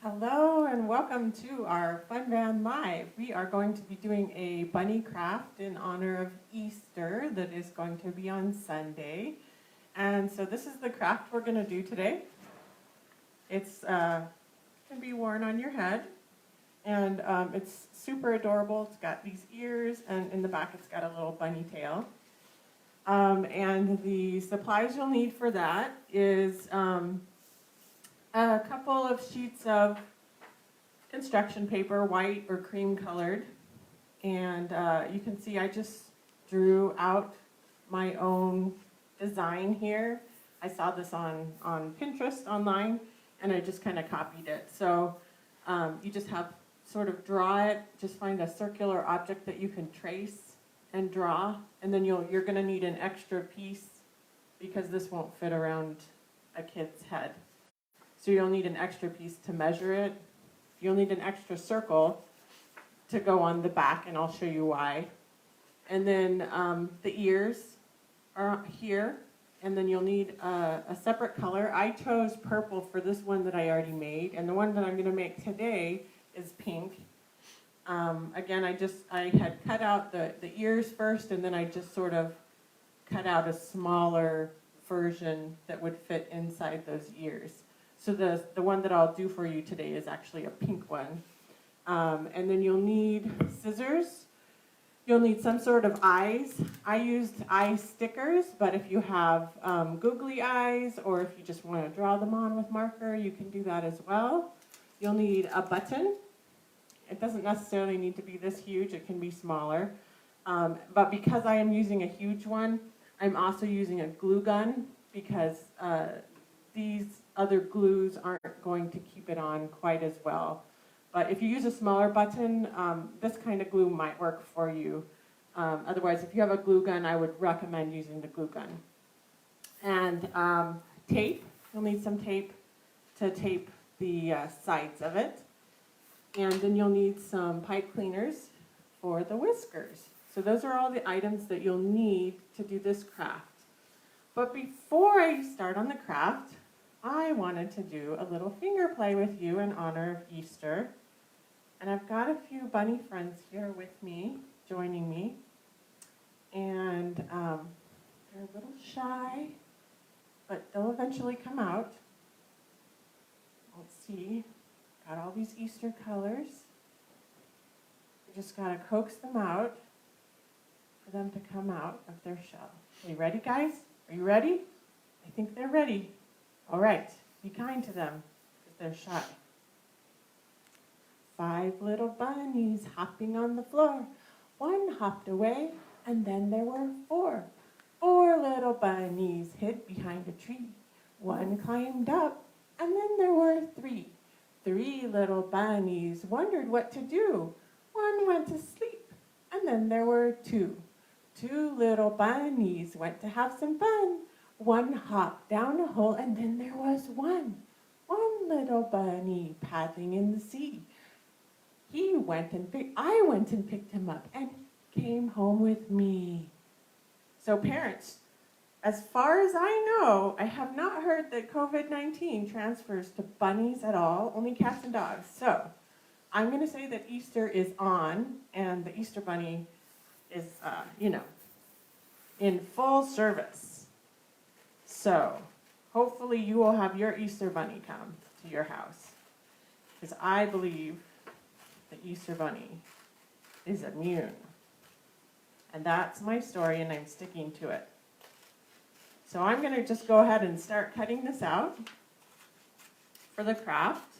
Hello and welcome to our Fun Van Live. We are going to be doing a bunny craft in honor of Easter that is going to be on Sunday. And so this is the craft we're going to do today. It's going to be worn on your head, and it's super adorable. It's got these ears, and in the back it's got a little bunny tail. And the supplies you'll need for that is a couple of sheets of construction paper, white or cream colored. And you can see I just drew out my own design here. I saw this on Pinterest online, and I just kind of copied it. So you just have sort of draw it, just find a circular object that you can trace and draw, and then you're going to need an extra piece because this won't fit around a kid's head. So you'll need an extra piece to measure it. You'll need an extra circle to go on the back, and I'll show you why. And then the ears are here, and then you'll need a separate color. I chose purple for this one that I already made, and the one that I'm going to make today is pink. Again, I had cut out the ears first, and then I just sort of cut out a smaller version that would fit inside those ears. So the one that I'll do for you today is actually a pink one. And then you'll need scissors. You'll need some sort of eyes. I used eye stickers, but if you have googly eyes, or if you just want to draw them on with marker, you can do that as well. You'll need a button. It doesn't necessarily need to be this huge. It can be smaller. But because I am using a huge one, I'm also using a glue gun because these other glues aren't going to keep it on quite as well. But if you use a smaller button, this kind of glue might work for you. Otherwise, if you have a glue gun, I would recommend using the glue gun. And tape, you'll need some tape to tape the sides of it. And then you'll need some pipe cleaners for the whiskers. So those are all the items that you'll need to do this craft. But before I start on the craft, I wanted to do a little finger play with you in honor of Easter. And I've got a few bunny friends here with me, joining me. And they're a little shy, but they'll eventually come out. Let's see, got all these Easter colors. We just gotta coax them out for them to come out of their shell. Are you ready, guys? Are you ready? I think they're ready. All right, be kind to them, because they're shy. 5 little bunnies hopping on the floor. 1 hopped away, and then there were 4. 4 little bunnies hid behind a tree. 1 climbed up, and then there were 3. 3 little bunnies wondered what to do. 1 went to sleep, and then there were 2. 2 little bunnies went to have some fun. 1 hopped down a hole, and then there was 1 little bunny paddling in the sea. I went and picked him up and came home with me. So parents, as far as I know, I have not heard that COVID-19 transfers to bunnies at all, only cats and dogs. So I'm going to say that Easter is on, and the Easter bunny is, in full service. So hopefully you will have your Easter bunny come to your house, because I believe the Easter bunny is immune. And that's my story, and I'm sticking to it. So I'm going to just go ahead and start cutting this out for the craft.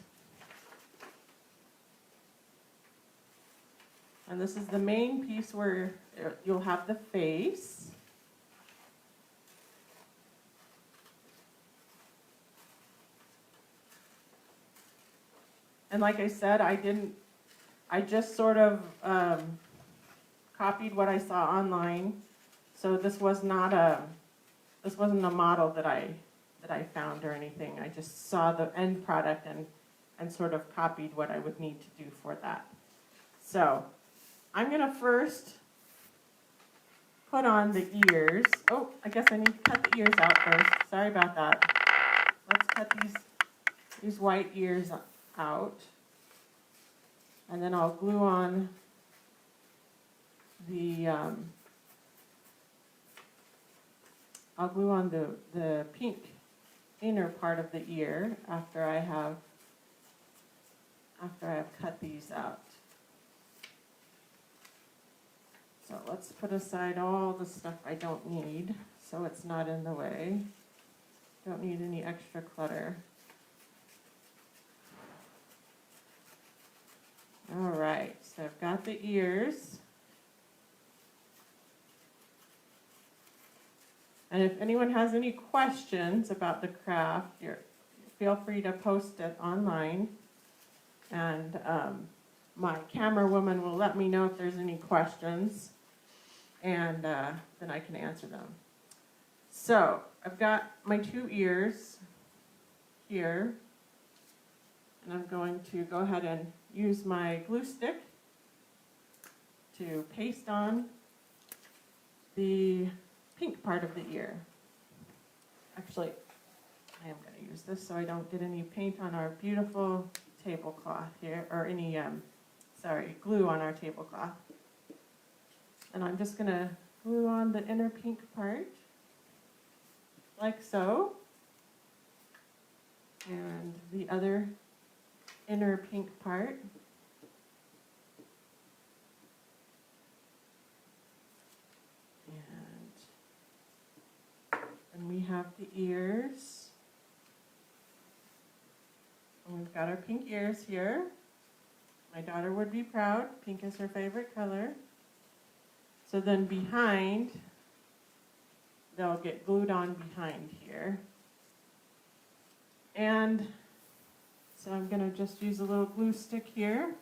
And this is the main piece where you'll have the face. And like I said, I just sort of copied what I saw online. So this wasn't a model that I found or anything. I just saw the end product and sort of copied what I would need to do for that. So I'm going to first put on the ears. Oh, I guess I need to cut the ears out first. Sorry about that. Let's cut these white ears out. And then I'll glue on the the pink inner part of the ear after I have cut these out. So let's put aside all the stuff I don't need so it's not in the way. Don't need any extra clutter. All right, so I've got the ears. And if anyone has any questions about the craft, feel free to post it online. And my camera woman will let me know if there's any questions, and then I can answer them. So I've got my 2 ears here, and I'm going to go ahead and use my glue stick to paste on the pink part of the ear. Actually, I am going to use this so I don't get any paint on our beautiful tablecloth here, or any, glue on our tablecloth. And I'm just going to glue on the inner pink part, like so. And the other inner pink part. And we have the ears. And we've got our pink ears here. My daughter would be proud. Pink is her favorite color. So then behind, they'll get glued on behind here. And so I'm going to just use a little glue stick here.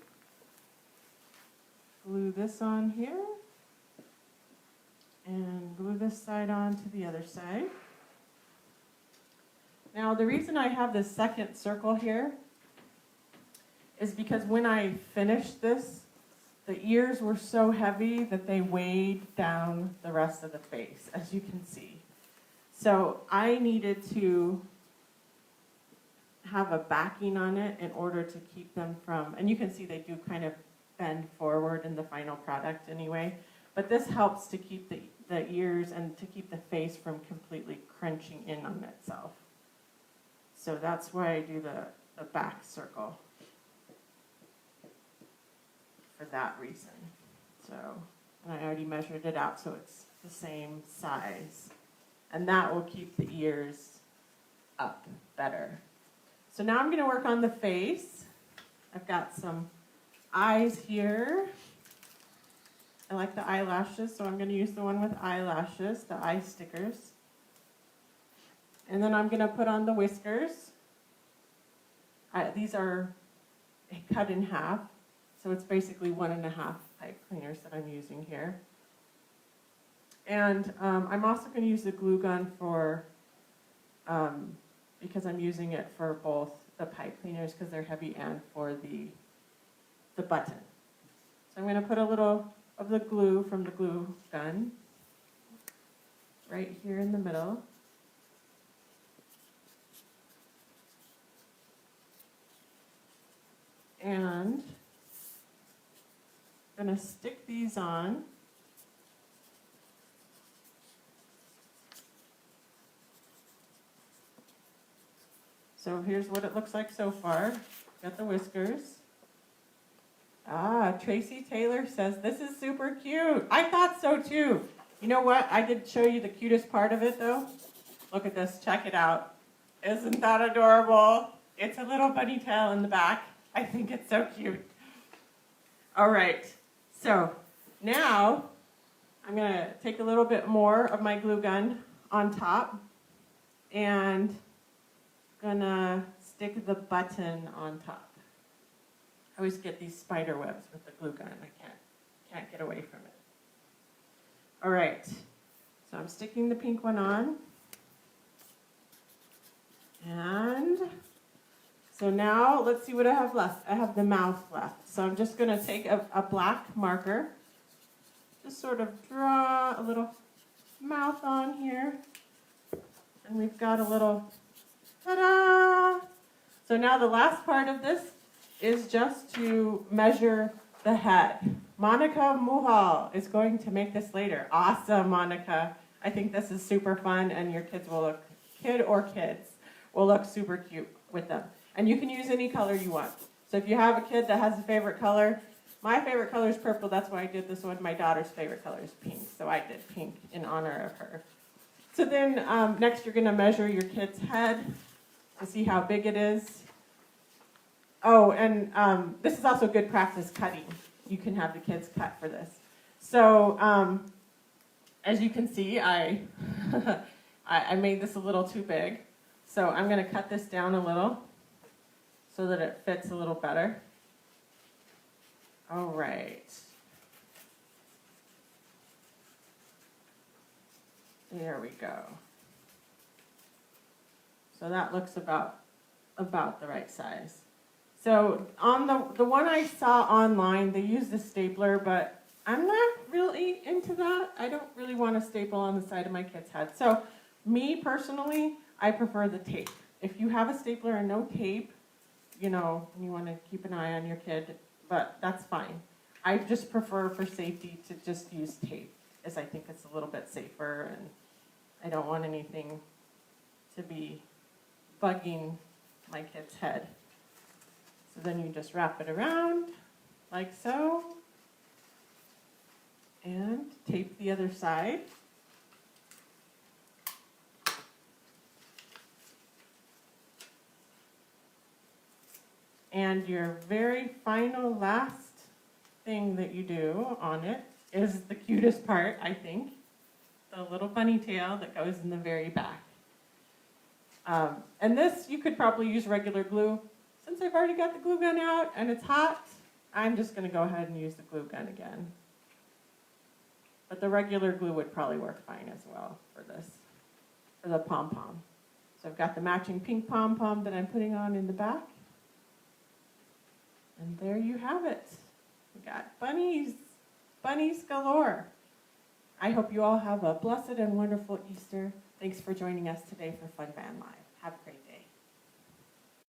Glue this on here. And glue this side on to the other side. Now the reason I have this second circle here is because when I finished this, the ears were so heavy that they weighed down the rest of the face, as you can see. So I needed to have a backing on it in order to keep them from, and you can see they do kind of bend forward in the final product anyway, but this helps to keep the ears and to keep the face from completely crunching in on itself. So that's why I do the back circle, for that reason. So, and I already measured it out so it's the same size. And that will keep the ears up better. So now I'm going to work on the face. I've got some eyes here. I like the eyelashes, so I'm going to use the one with eyelashes, the eye stickers. And then I'm going to put on the whiskers. These are cut in half, so it's basically 1.5 pipe cleaners that I'm using here. And I'm also going to use the glue gun for, because I'm using it for both the pipe cleaners because they're heavy and for the button. So I'm going to put a little of the glue from the glue gun right here in the middle. And I'm going to stick these on. So here's what it looks like so far. Got the whiskers. Ah, Tracy Taylor says, this is super cute. I thought so too. You know what? I did show you the cutest part of it though. Look at this, check it out. Isn't that adorable? It's a little bunny tail in the back. I think it's so cute. All right, so now I'm gonna take a little bit more of my glue gun on top and gonna stick the button on top. I always get these spider webs with the glue gun. I can't get away from it. All right, so I'm sticking the pink one on. And so now let's see what I have left. I have the mouth left. So I'm just gonna take a black marker, just sort of draw a little mouth on here. And we've got a little, ta-da! So now the last part of this is just to measure the head. Monica Muhal is going to make this later. Awesome, Monica. I think this is super fun, and your kids will look super cute with them. And you can use any color you want. So if you have a kid that has a favorite color, my favorite color is purple, that's why I did this one. My daughter's favorite color is pink, so I did pink in honor of her. So then next you're gonna measure your kid's head to see how big it is. Oh, and this is also good practice cutting. You can have the kids cut for this. So as you can see, I made this a little too big. So I'm gonna cut this down a little so that it fits a little better. All right. There we go. So that looks about the right size. So on the one I saw online, they used a stapler, but I'm not really into that. I don't really want a staple on the side of my kid's head. So me personally, I prefer the tape. If you have a stapler and no tape, you know, you want to keep an eye on your kid, but that's fine. I just prefer for safety to just use tape, as I think it's a little bit safer, and I don't want anything to be bugging my kid's head. So then you just wrap it around like so, and tape the other side. And your very final last thing that you do on it is the cutest part, I think. The little bunny tail that goes in the very back. And this, you could probably use regular glue. Since I've already got the glue gun out and it's hot, I'm just going to go ahead and use the glue gun again. But the regular glue would probably work fine as well for this, for the pom-pom. So I've got the matching pink pom-pom that I'm putting on in the back. And there you have it. We got bunnies galore. I hope you all have a blessed and wonderful Easter. Thanks for joining us today for Fun Van Live. Have a great day.